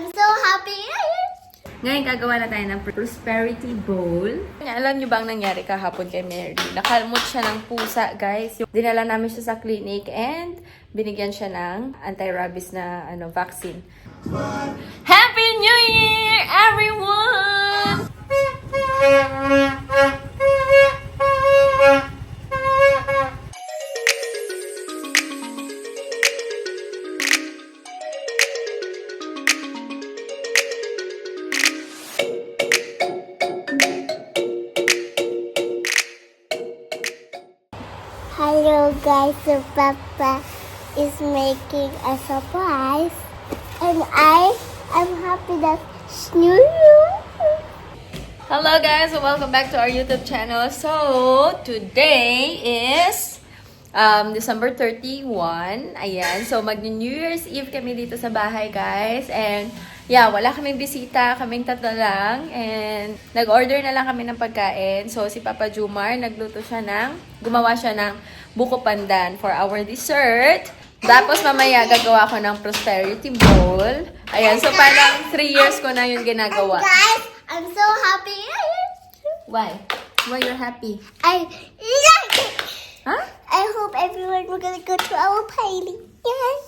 I'm so happy. Ngayon, gagawa na tayo ng prosperity bowl. Alam niyo ba ang nangyari kahapon kay Mary? Nakalmot siya ng pusa, guys. Dinala namin siya sa clinic and binigyan siya ng anti-rabies na vaccine. Happy New Year, everyone! Hello guys, so Papa is making a surprise and I'm happy that it's New Year. Hello guys, welcome back to our YouTube channel. So, today is December 31. Ayan, so mag-New Year's Eve kami dito sa bahay guys. And yeah, wala kaming bisita, kaming tatlo lang. And nag-order na lang kami ng pagkain. So, si Papa Jumar, gumawa siya ng buko pandan for our dessert. Tapos mamaya gagawa ko ng prosperity bowl. Ayan, so parang 3 years ko na yung ginagawa. Guys, I'm so happy. Why? Why you're happy? I like it. Huh? I hope everyone will gonna go to our party. Yes.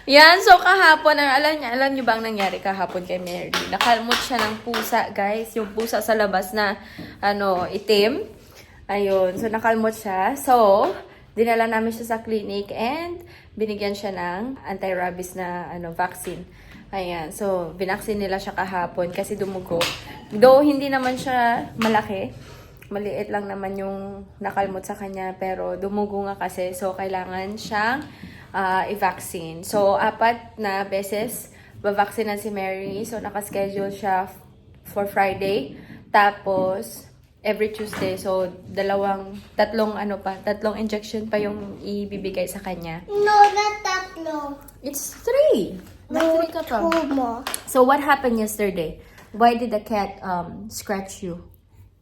Yan, so kahapon, alam niyo ba ang nangyari kahapon kay Mary? Nakalmot siya ng pusa, guys. Yung pusa sa labas na, itim. Ayun, so nakalmot siya. So, dinala namin siya sa clinic and binigyan siya ng anti-rabies na, vaccine. Ayan, so, binaksin nila siya kahapon kasi dumugo. Though, hindi naman siya malaki. Maliit lang naman yung nakalmot sa kanya, pero dumugo nga kasi. So, kailangan siyang i-vaccine. So, 4 na beses ba-vaccine si Mary. So, nakaschedule siya for Friday. Tapos, every Tuesday. So, tatlong injection pa yung ibibigay sa kanya. No, not tatlo. It's 3. May 3 ka pa. 2 more. So, what happened yesterday? Why did the cat scratch you?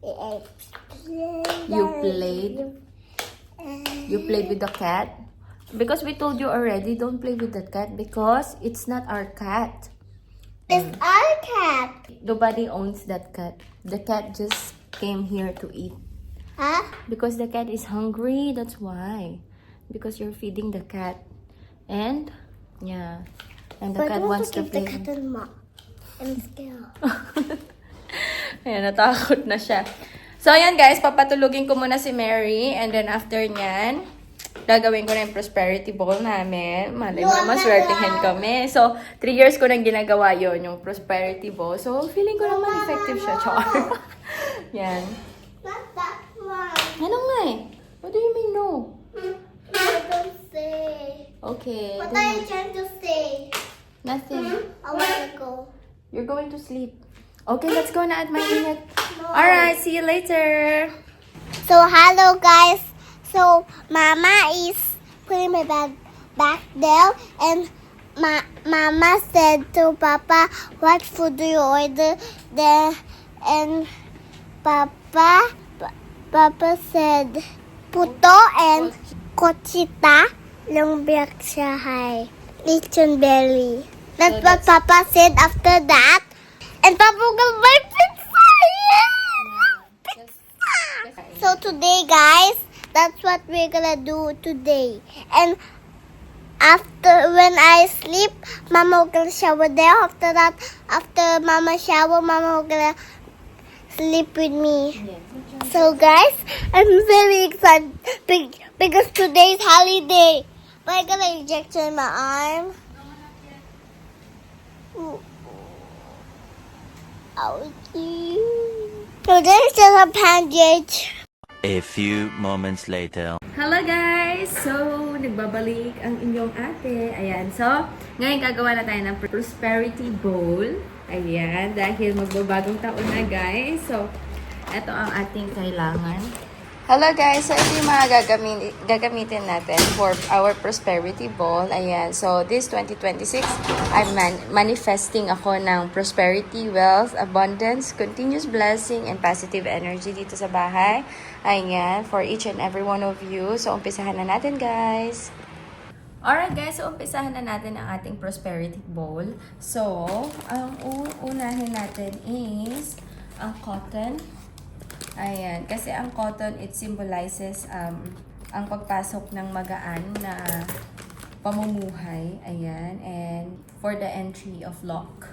You played? You played with the cat? Because we told you already, don't play with the cat because it's not our cat. It's our cat. Nobody owns that cat. The cat just came here to eat. Huh? Because the cat is hungry, that's why. Because you're feeding the cat. And, yeah. And the cat wants to play. The cat and mom. I'm scared. Ayan, natakot na siya. So, ayan guys, papatulugin ko muna si Mary. And then after nyan, gagawin ko na yung prosperity bowl namin. Malay mo naman, swertihin kami. So, 3 years ko nang ginagawa yon yung prosperity bowl. So, feeling ko naman effective siya, char. Yan. Not that one. Ano nga eh? What do you mean no? I don't say. Okay. What are you trying to say? Nothing. I want to go. You're going to sleep. Okay, let's go na at my unit. No. Alright, see you later. So, hello guys. So, Mama is putting my bag back there, and Mama said to Papa, "What food do you order?" There, and Papa said, "Puto and kochita, lumpia high, lechon belly." That's So what Papa said after that. And Papa will buy pizza. Yeah. So today, guys, that's what we're gonna do today. And when I sleep, Mama will gonna shower there. After that, after Mama shower, Mama will gonna sleep with me. So guys, I'm very excited because today's holiday. But I got an injection in my arm. Ouchie. So there's just a bandage. A few moments later. Hello guys! So, nagbabalik ang inyong ate. Ayan. So, ngayon gagawa na tayo ng prosperity bowl. Ayan. Dahil magbabagong taon na guys. So, ito ang ating kailangan. Hello guys! So, ito yung mga gagamitin natin for our prosperity bowl. Ayan. So, this 2026, I'm manifesting ako ng prosperity, wealth, abundance, continuous blessing, and positive energy dito sa bahay. Ayan. For each and every one of you. So, umpisahan na natin guys. Alright guys, so umpisahan na natin ang ating prosperity bowl. So, ang uunahin natin is ang cotton. Ayan, kasi ang cotton, it symbolizes ang pagpasok ng magaan na pamumuhay. Ayan, and for the entry of luck.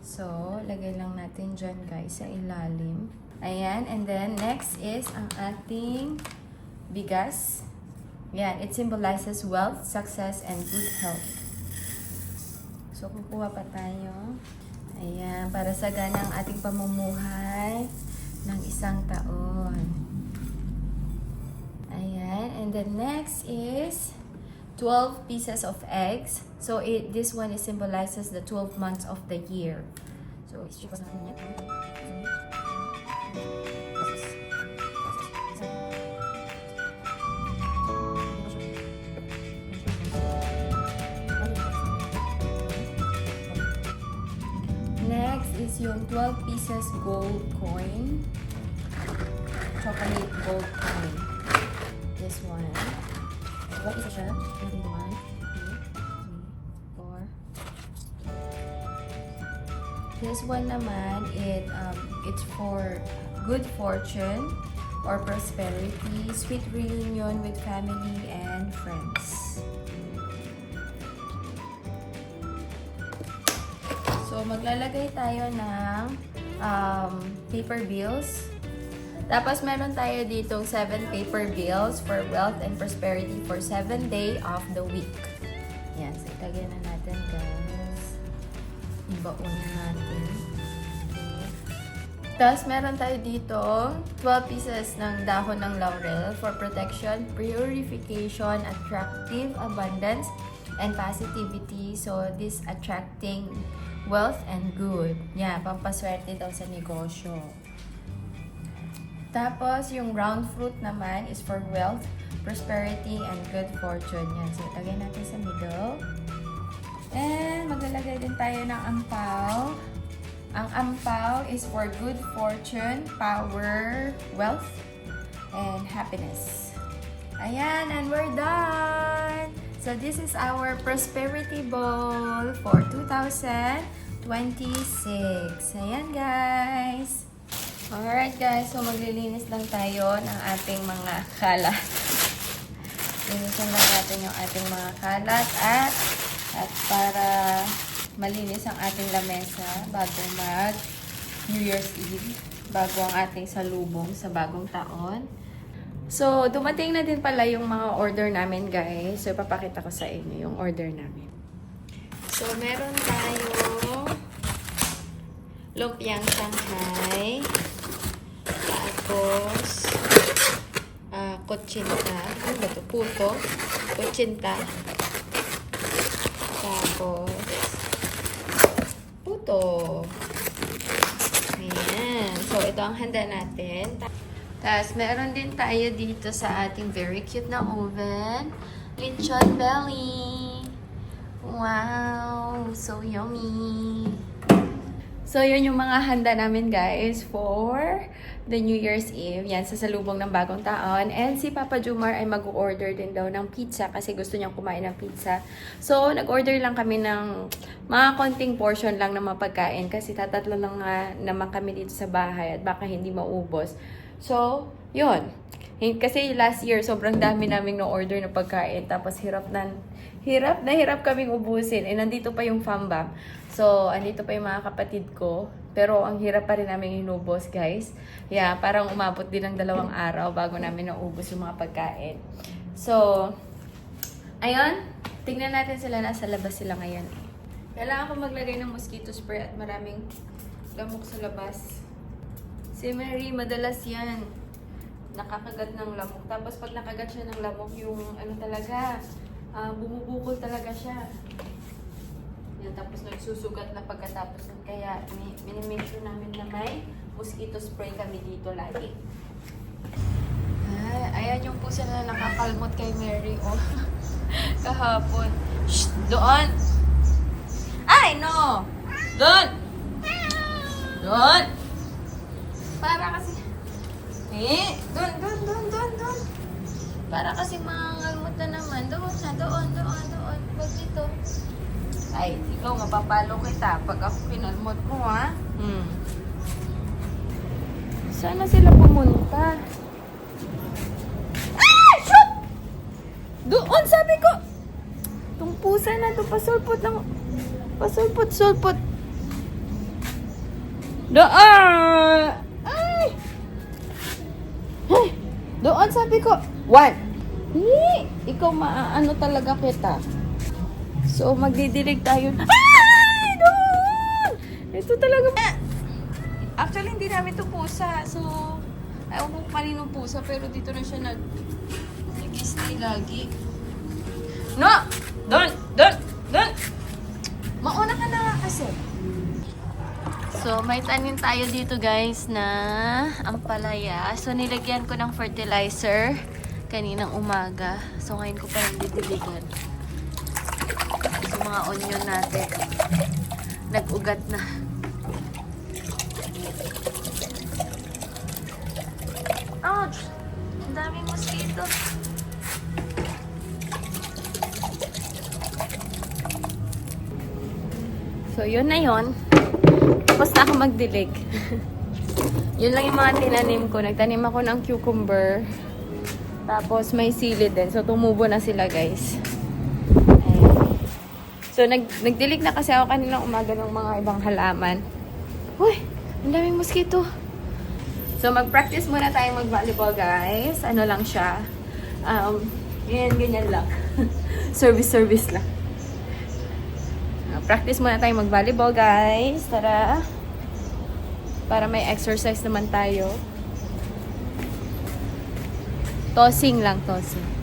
So, lagay lang natin dyan guys sa ilalim. Ayan, and then next is ang ating bigas. Yan, it symbolizes wealth, success, and good health. So, kukuha pa tayo. Ayan, para sa ganang ating pamumuhay ng isang taon. Ayan, and then next is 12 pieces of eggs. So, this one is symbolizes the 12 months of the year. So, next is yung 12 pieces gold coin. Chocolate gold coin. This one. What is siya? 1, 2, 3, 4. This one naman, it's for good fortune or prosperity, sweet reunion with family and friends. So, maglalagay tayo ng paper bills. Tapos, meron tayo ditong 7 paper bills for wealth and prosperity for 7 day of the week. Yan. So, itagyan na natin, guys. Ibaon na natin. Okay. Tapos, meron tayo dito 12 pieces ng dahon ng laurel for protection, purification, attractive abundance, and positivity. So, this attracting wealth and good. Yan, pampaswerte daw sa negosyo. Tapos, yung round fruit naman is for wealth, prosperity, and good fortune. Yan. So, itagay natin sa middle. And, maglalagay din tayo ng ampaw. Ang ampaw is for good fortune, power, wealth, and happiness. Ayan, and we're done! So, this is our prosperity bowl for 2026. Ayan, guys! Alright, guys. So, maglilinis lang tayo ng ating mga kalat. Linisan lang natin yung ating mga kalat at para malinis ang ating lamesa bago mag New Year's Eve, bago ang ating salubong sa bagong taon. So, dumating na din pala yung mga order namin, guys. So, ipapakita ko sa inyo yung order namin. So, meron tayong lumpiang Shanghai. Tapos, kutsinta. Ano ba ito? Puto. Kutsinta. Tapos, puto. Ayan. So, ito ang handa natin. Tapos, meron din tayo dito sa ating very cute na oven. Lechon belly. Wow! So yummy! So, yun yung mga handa namin, guys, for the New Year's Eve. Yan, sa salubong ng bagong taon. And si Papa Jumar ay mag-order din daw ng pizza kasi gusto niyang kumain ng pizza. So, nag-order lang kami ng mga konting portion lang ng mapagkain kasi tatatlo lang nga naman kami dito sa bahay at baka hindi maubos. So, yun. Kasi last year, sobrang dami naming na-order na pagkain. Tapos, hirap kaming ubusin. Eh, nandito pa yung fambam. So, andito pa yung mga kapatid ko. Pero, ang hirap pa rin namin inubos, guys. Yeah, parang umabot din ng 2 araw bago namin naubos yung mga pagkain. So, ayun. Tingnan natin sila. Nasa labas sila ngayon. Kailangan ko maglagay ng mosquito spray at maraming lamok sa labas. Si Mary, madalas yan. Nakakagat ng lamok. Tapos, pag nakagat siya ng lamok, yung ano talaga, bumubukol talaga siya. Yan, tapos nagsusugat na pagkatapos nun. Kaya, minimake sure namin na may mosquito spray kami dito lagi. Ayan yung pusa na nakakalmot kay Mary, oh. Kahapon. Shh! Doon! Ay, no! Doon! Doon! Para kasi... doon! Para kasi mangangalmot na naman. Doon. Pag dito. Ay, ikaw mapapalo kita pag ako kinalmot mo, ha? Saan na sila pumunta? Ah! Shoot! Doon, sabi ko! Itong pusa na ito, pasulpot ng... Pasulpot-sulpot. Doon! Ay! Ay! Doon, sabi ko. 1. Ikaw maaano talaga kita. So, magdidilig tayo. Ay! Doon! Ito talaga. Actually, hindi namin ito pusa. So, ayaw ko kaninong pusa. Pero dito na siya nag-stay lagi. No! Doon! Mauna ka na nga kasi. So, may tanim tayo dito guys na ampalaya. So, nilagyan ko ng fertilizer kaninang umaga. So, ngayon ko pa yung didiligan. So, mga onion natin. Nag-ugat na. Ouch! Ang daming mosquito. So, yun na yun. Tapos na ako magdilig. Yun lang yung mga tinanim ko. Nagtanim ako ng cucumber. Tapos may sili din. So, tumubo na sila, guys. Ayan. So, nagdilig na kasi ako kaninang umaga ng mga ibang halaman. Uy! Ang daming mosquito. So, mag-practice muna tayo mag-volleyball, guys. Ano lang siya. Ganyan lang. Service lang. Practice muna tayo mag-volleyball, guys. Tara. Para may exercise naman tayo. Tossing lang, tossing.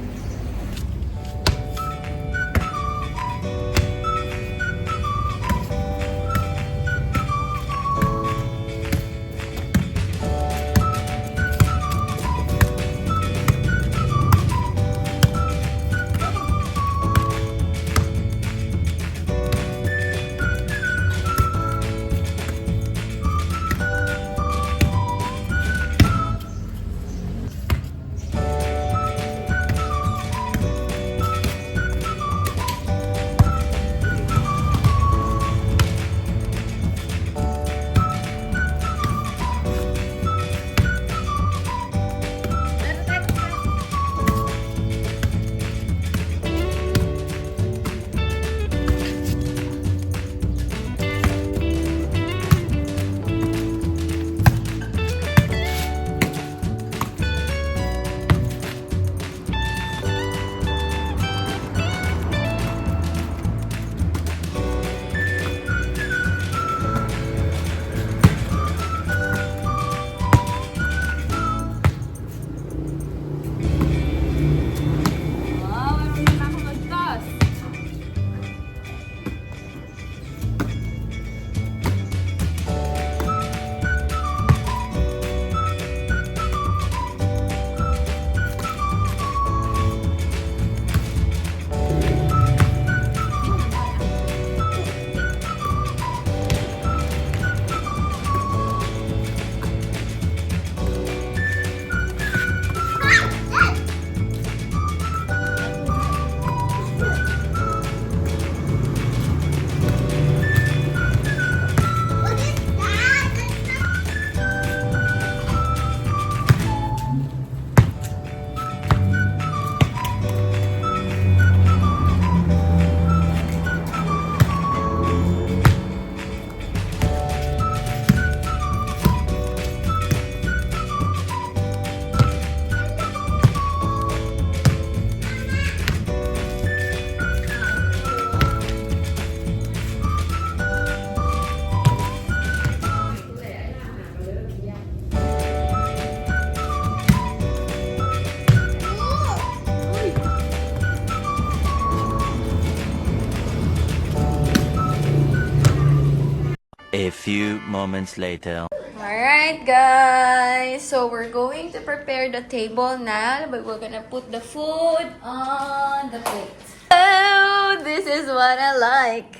A few moments later. Alright, guys. So, we're going to prepare the table now. But we're gonna put the food on the plate. Oh, this is what I like.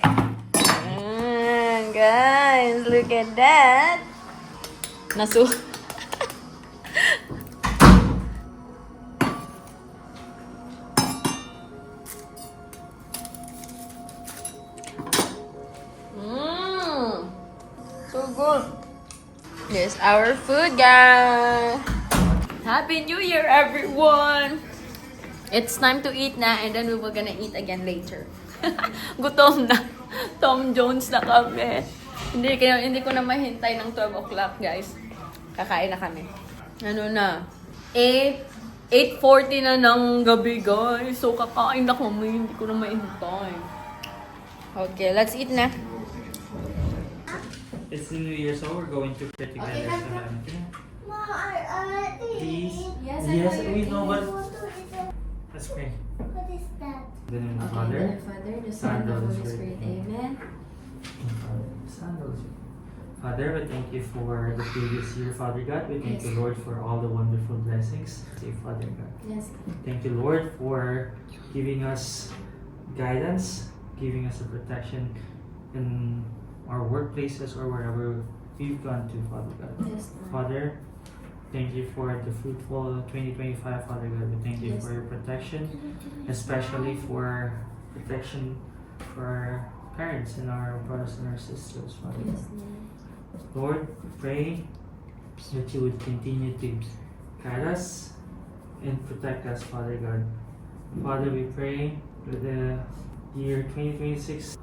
Guys, look at that. Nasu. good. This is our food, guys. Happy New Year, everyone! It's time to eat na, and then we were gonna eat again later. Gutom na. Tom Jones na kami. Hindi ko na mahintay ng 12 o'clock, guys. Kakain na kami. Ano na? 8:40 na ng gabi, guys. So, kakain na kami. Hindi ko na mahintay. Okay, let's eat na. It's the New Year, so we're going to pray together. Okay, Ma, I already Please. Yes, Yes, I know we you're know, but want to eat it. let's pray. What is that? In the name of the Okay, Father, the Father, the Son, and the Holy Spirit. Amen. Son, Holy Spirit. Father, we thank you for the previous year, Father God. We thank Yes. you, Lord, for all the wonderful blessings. Say, Father God. Yes. Thank you, Lord, for giving us guidance, giving us a protection in our workplaces or wherever we've gone to, Father God. Yes, Lord. Father, thank you for the fruitful 2025, Father God. We thank you Yes. for your protection, especially for protection for our parents and our brothers and our sisters, Father Yes, God. Lord. Lord, pray that you would continue to guide us and protect us, Father God. Father, we pray for the year 2026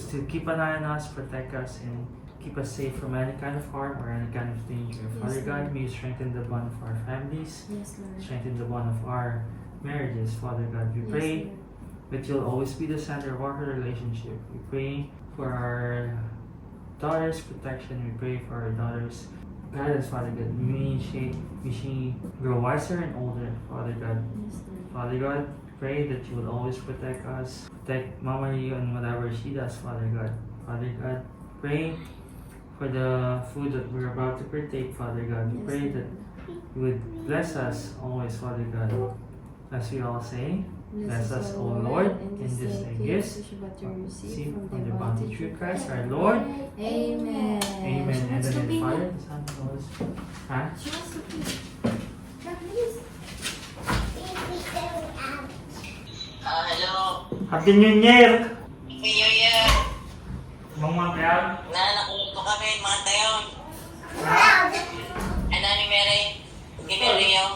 to keep an eye on us, protect us, and keep us safe from any kind of harm or any kind of danger. Father Yes, God, Lord. may you strengthen the bond of our families, Yes, Lord. strengthen the bond of our marriages, Father God. We Yes, pray Lord. that you'll always be the center of our relationship. We pray for our daughters' protection. We pray for our daughters' guidance, Father God. May she grow wiser and older, Father God. Yes, Lord. Father God, pray that you will always protect us, protect Mama Rio and whatever she does, Father God. Father God, pray for the food that we're about to partake, Father God. We Yes, pray Lord. that you would bless us always, Father God. As we all say, bless us, O Lord, in this day gifts which about to receive receive from from the the bounty bounty through of Christ our Christ. Lord. Amen. Amen. She And wants then to the be Father, here. the Son, and the Holy Spirit. Huh? She wants to be. Yeah, please. Hello. Happy New Year! Happy New Year. Mga kaya? Nakulog po kami, mga tayon. Ano ni Mary? Ni Mary yung.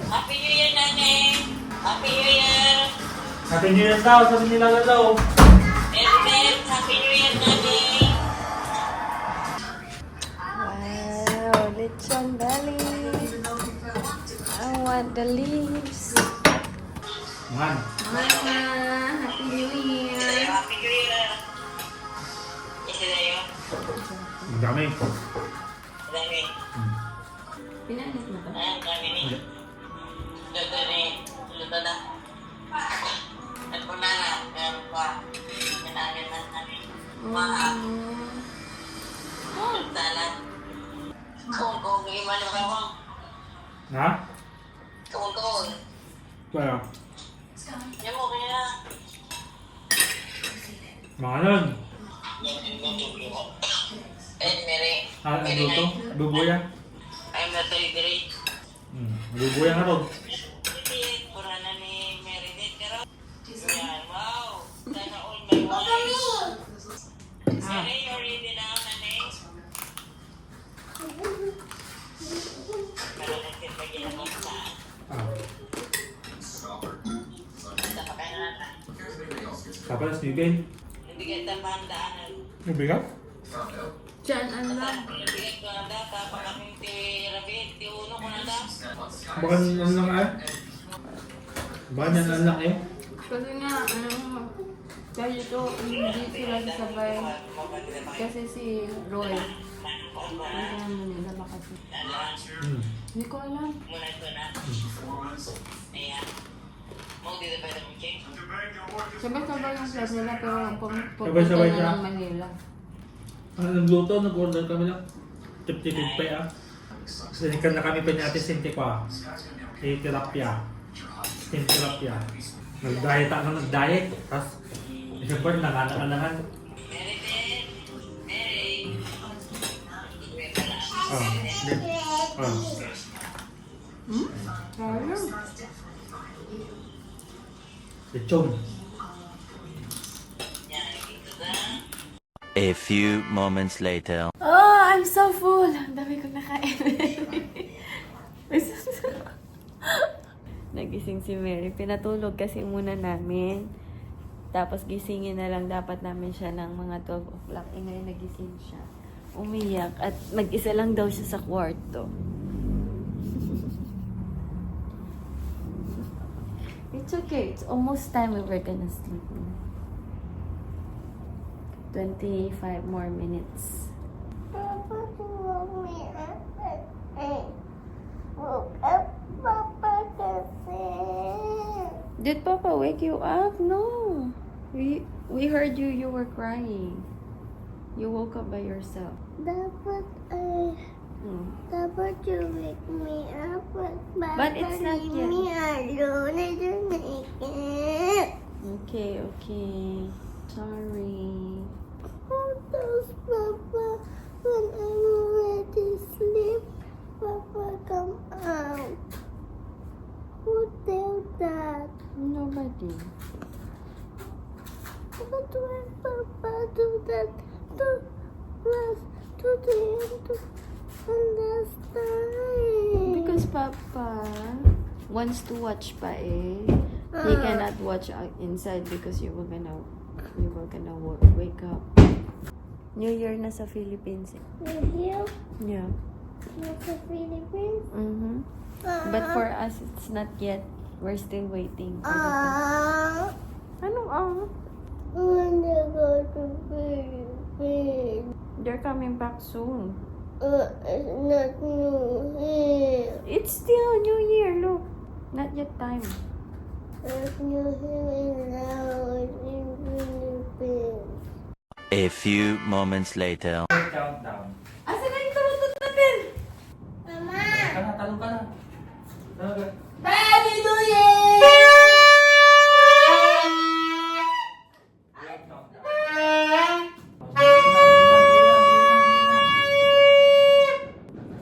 Happy New Year, nanay. Happy New Year. Happy New Year daw, sabi nila daw. Everything. Happy New Year, nanay. Wow, lechon belly. I want the leaves. Man. Mama, Happy New Year. Happy New Year. Isa na yun. Ang dami. Dami. Pinanis mo ba? Ang dami ni. Luto ni. Luto na. At kung nana, meron pa. Minagin na namin. Maak. Salad. Kung iman yung kawang. Ha? Kung. Kaya? Yan mo kaya. Mga nun. Eh, Mary. Ah, ano to? Bubuya? I'm not very. Bubuya nga to. Pura na ni Mary din. Pero, yan, wow. Sana all my wife. Mary, you're ready now, nanay? Para natin pag-ilang saan. Ah. Basta pa kayo na. Tapos, Steven. Hindi kita pahandaanan. Nabigat? Diyan, ano lang. Nabigay ko na data. Pagkaming ti Rabit, ti Uno ko na data. Baka ano lang eh? Baka yan ano lang eh? Kasi nga, dahil ito, hindi sila sasabay. Kasi si Roy, kaya mo nila baka si... Hindi ko alam. Muna ito na. Ayan. Mau dito pa ito mo, Jake? Sabay-sabay yung flight nila, pero pupunta Sabay-sabay na siya? ng Manila. Ano nagluto? Nag-order kami lang. Tip-tipid pa ah. Sinikan na kami pinyatis pa. Tilapia. Steam tilapia. Nag-diet ako nag-diet. Tapos, siyempre, nanganan-anangan. Mary din. Mary. Ah, ah. Kaya. Lechon. Yan, ito na. A few moments later. Oh, I'm so full. Ang dami kong nakain. Nagising si Mary. Pinatulog kasi muna namin. Tapos gisingin na lang dapat namin siya ng mga 12 o'clock. Eh ngayon nagising siya. Umiyak at mag-isa lang daw siya sa kwarto. It's okay. It's almost time we were gonna sleep. 25 more minutes. Papa, you woke me up at 8. Woke up, Papa, kasi. Did Papa wake you up? No. We heard you. You were crying. You woke up by yourself. Dapat you wake me up, But it's not leave yet. me alone. I don't like it. Okay, okay. Sorry. Who tells Papa when I'm already asleep? Papa, come out. Who tells that? Nobody. But when Papa do that to us today to understand? Because Papa wants to watch pa eh. He cannot watch inside because you were gonna wake up. New Year na sa Philippines. We're here, Yeah. not the Philippines. Mm-hmm. But for us, it's not yet. We're still waiting. For the Anong I wanna go to Philippines. They're coming back soon. It's not New Year. It's still New Year, look. Not yet time. It's New Year now. It's in Philippines. A few moments later. Countdown. Asa na yung turutot natin? Mama! Talong ka na. Talong ka. Happy New Year!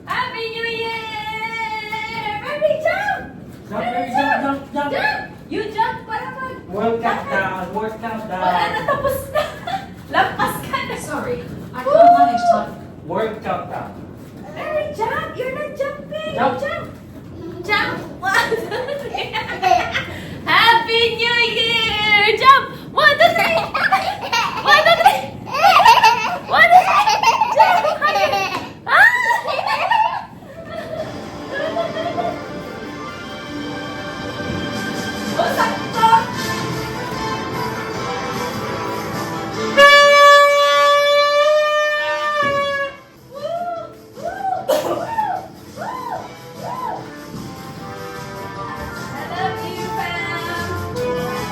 Happy New Year! Happy jump! Jump. You jump para mag... World countdown. Wala na, tapos na. Lampas ka na. Sorry, I can't manage time. World countdown. Mary, jump! You're not jumping! Jump. Jump! One, two, three. Happy New Year! Jump! 1, 2, 3! 1, 2, 3! 1, 2, 3! Jump! Ah! Oh, sakto! I love you, fam!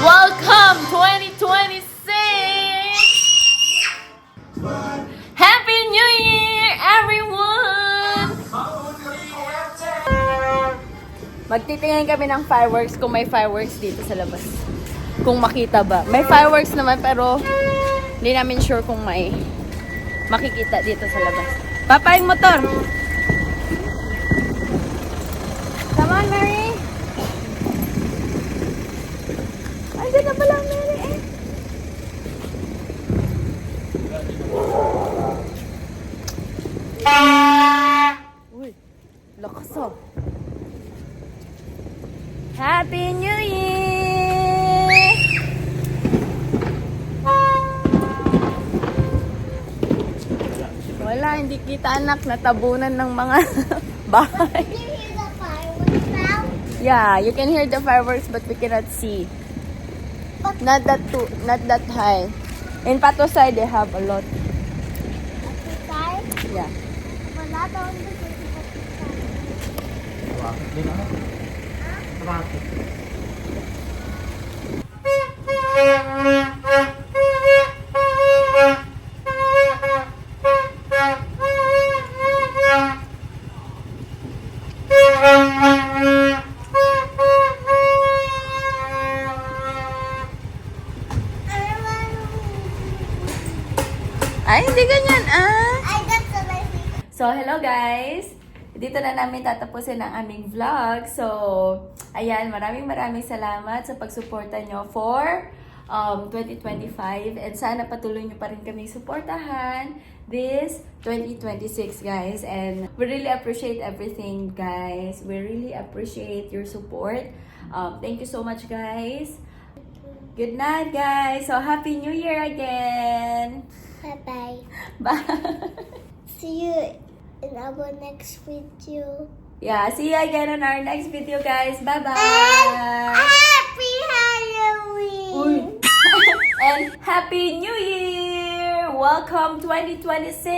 Welcome 2026! Happy New Year, everyone! Magtitingin kami ng fireworks kung may fireworks dito sa labas. Kung makita ba. May fireworks naman pero hindi namin sure kung may makikita dito sa labas. Papa, yung motor! Come on, Mary! Andiyan na pala, Mary eh. Uy, lakas oh. Happy New Year! Wala, hindi Kita anak, natabunan ng mga bahay. Did you hear the fireworks sound? Yeah, you can hear the fireworks but we cannot see. Not that high. In Pato side, they have a lot. Outside? Yeah. Wala daw ang Bakit din ako? Bakit? Ay, hindi ganyan ah. I got the license. So, hello guys! Dito na namin tatapusin ang aming vlog. So, ayan, maraming salamat sa pagsuporta nyo for 2025. And sana patuloy nyo pa rin kaming suportahan this 2026, guys. And we really appreciate everything, guys. We really appreciate your support. Thank you so much, guys. Good night, guys. So, Happy New Year again! Bye-bye. Bye! See you in our next video. Yeah, see you again on our next video, guys. Bye-bye! Happy Halloween! And Happy New Year! Welcome 2026!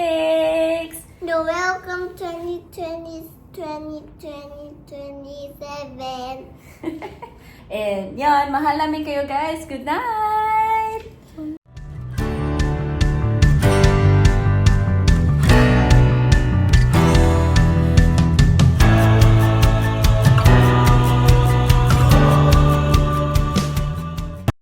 No, welcome 2020, 2027. And yan, mahal namin kayo, guys. Good night!